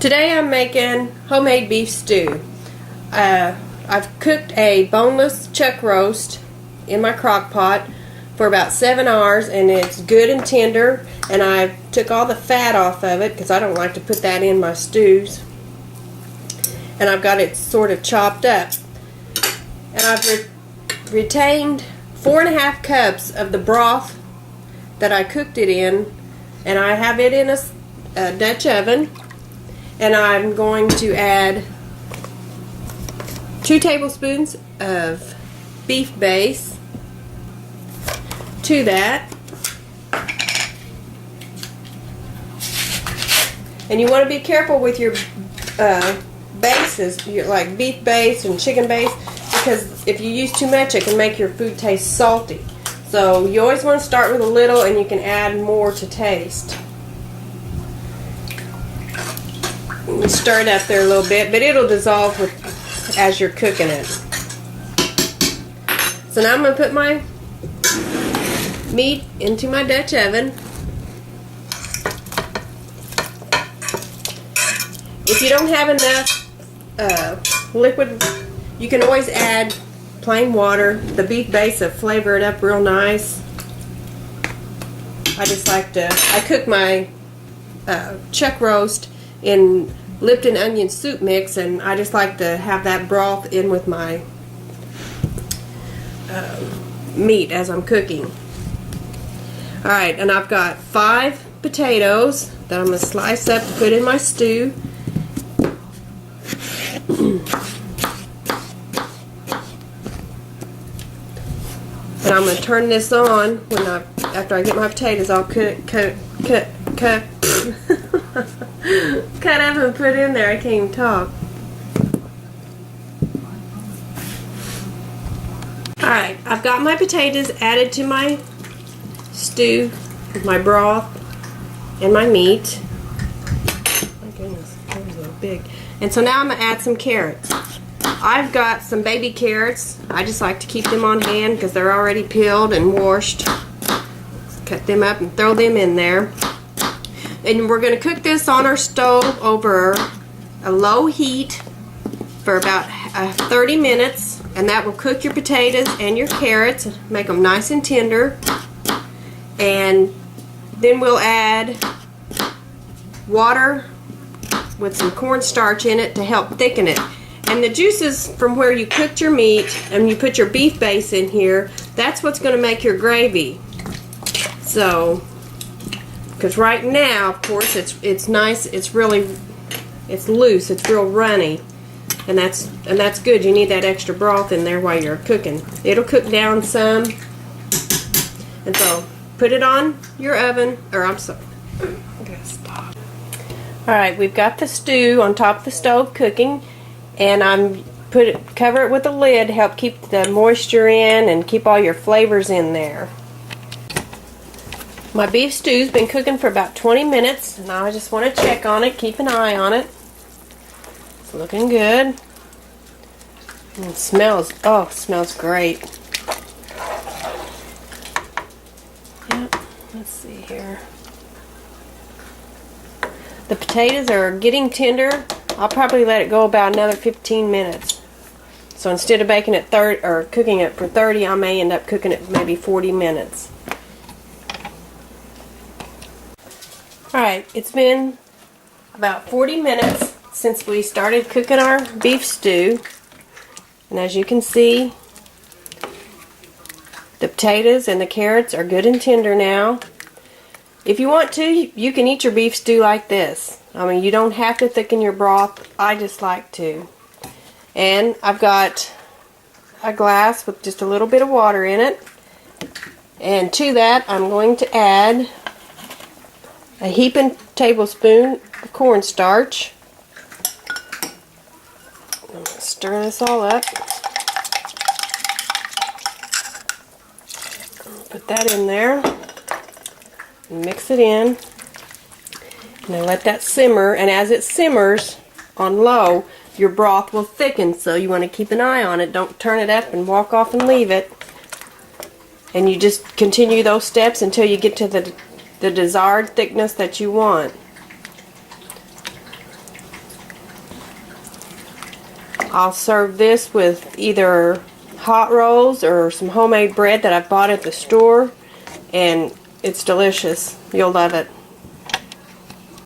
Today I'm making homemade beef stew. I've cooked a boneless chuck roast in my crock pot for about 7 hours, and it's good and tender, and I took all the fat off of it because I don't like to put that in my stews, and I've got it sort of chopped up, and I've retained 4.5 cups of the broth that I cooked it in, and I have it in a Dutch oven. And I'm going to add 2 tablespoons of beef base to that. And you want to be careful with your bases, like beef base and chicken base, because if you use too much it can make your food taste salty. So you always want to start with a little, and you can add more to taste. You stir it up there a little bit, but it'll dissolve as you're cooking it. So now I'm going to put my meat into my Dutch oven. If you don't have enough liquid, you can always add plain water. The beef base will flavor it up real nice. I cook my chuck roast in Lipton onion soup mix, and I just like to have that broth in with my meat as I'm cooking. Alright, and I've got 5 potatoes that I'm going to slice up to put in my stew. And I'm going to turn this on after I get my potatoes all cut up and put in there. I can't even talk. Alright, I've got my potatoes added to my stew with my broth and my meat. My goodness, that was a little big. And so now I'm going to add some carrots. I've got some baby carrots. I just like to keep them on hand because they're already peeled and washed. Cut them up and throw them in there. And we're going to cook this on our stove over a low heat for about 30 minutes. And that will cook your potatoes and your carrots, make them nice and tender. And then we'll add water with some cornstarch in it to help thicken it. And the juices from where you cooked your meat and you put your beef base in here, that's what's going to make your gravy. So, because right now, of course, it's nice, it's loose, it's real runny, and that's good. You need that extra broth in there while you're cooking. It'll cook down some, and so put it on your oven. Or I'm sorry, I gotta stop. All right, we've got the stew on top of the stove cooking, and cover it with a lid to help keep the moisture in and keep all your flavors in there. My beef stew's been cooking for about 20 minutes. Now I just want to check on it, keep an eye on it. It's looking good. And it smells great. Yep, let's see here. The potatoes are getting tender. I'll probably let it go about another 15 minutes. So instead of baking it cooking it for 30, I may end up cooking it maybe 40 minutes. Alright, it's been about 40 minutes since we started cooking our beef stew. And as you can see, the potatoes and the carrots are good and tender now. If you want to, you can eat your beef stew like this. I mean, you don't have to thicken your broth. I just like to. And I've got a glass with just a little bit of water in it. And to that, I'm going to add a heaping tablespoon of cornstarch. Stir this all up. Put that in there. Mix it in. Now let that simmer, and as it simmers on low, your broth will thicken, so you want to keep an eye on it. Don't turn it up and walk off and leave it. And you just continue those steps until you get to the desired thickness that you want. I'll serve this with either hot rolls or some homemade bread that I bought at the store, and it's delicious. You'll love it.